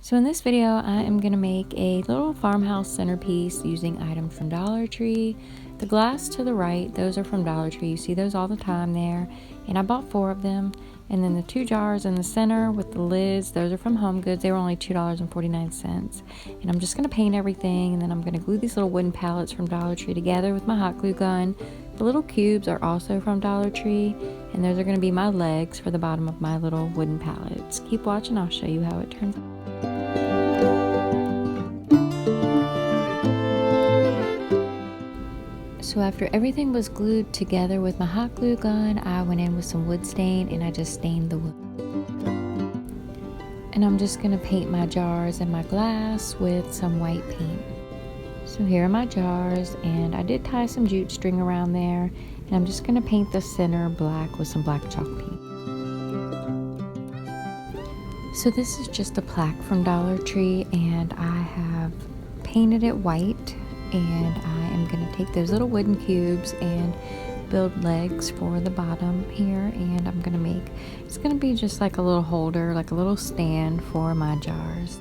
So in this video, I am going to make a little farmhouse centerpiece using items from Dollar Tree. The glass to the right, those are from Dollar Tree. You see those all the time there. And I bought 4 of them. And then the 2 jars in the center with the lids, those are from Home Goods. They were only $2.49. And I'm just going to paint everything, and then I'm going to glue these little wooden pallets from Dollar Tree together with my hot glue gun. The little cubes are also from Dollar Tree, and those are going to be my legs for the bottom of my little wooden pallets. Keep watching, I'll show you how it turns out. So after everything was glued together with my hot glue gun, I went in with some wood stain and I just stained the wood. And I'm just going to paint my jars and my glass with some white paint. So here are my jars, and I did tie some jute string around there, and I'm just going to paint the center black with some black chalk paint. So this is just a plaque from Dollar Tree, and I have painted it white, and I am going to take those little wooden cubes and build legs for the bottom here, and I'm going to make, it's going to be just like a little holder, like a little stand for my jars.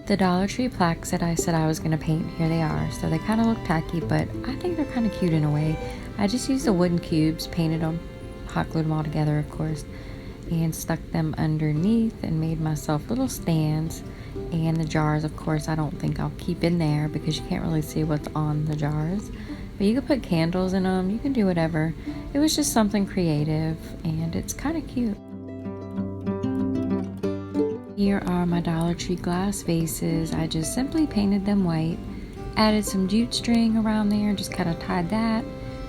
The Dollar Tree plaques that I said I was going to paint, here they are. So they kind of look tacky, but I think they're kind of cute in a way. I just used the wooden cubes, painted them, hot glued them all together, of course, and stuck them underneath and made myself little stands. And the jars, of course, I don't think I'll keep in there because you can't really see what's on the jars. But you can put candles in them, you can do whatever. It was just something creative, and it's kind of cute. Here are my Dollar Tree glass vases. I just simply painted them white, added some jute string around there, just kind of tied that,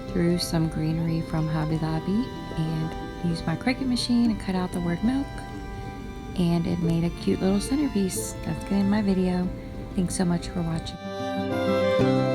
threw some greenery from Hobby Lobby, and used my Cricut machine and cut out the word milk, and it made a cute little centerpiece. That's the end of my video. Thanks so much for watching.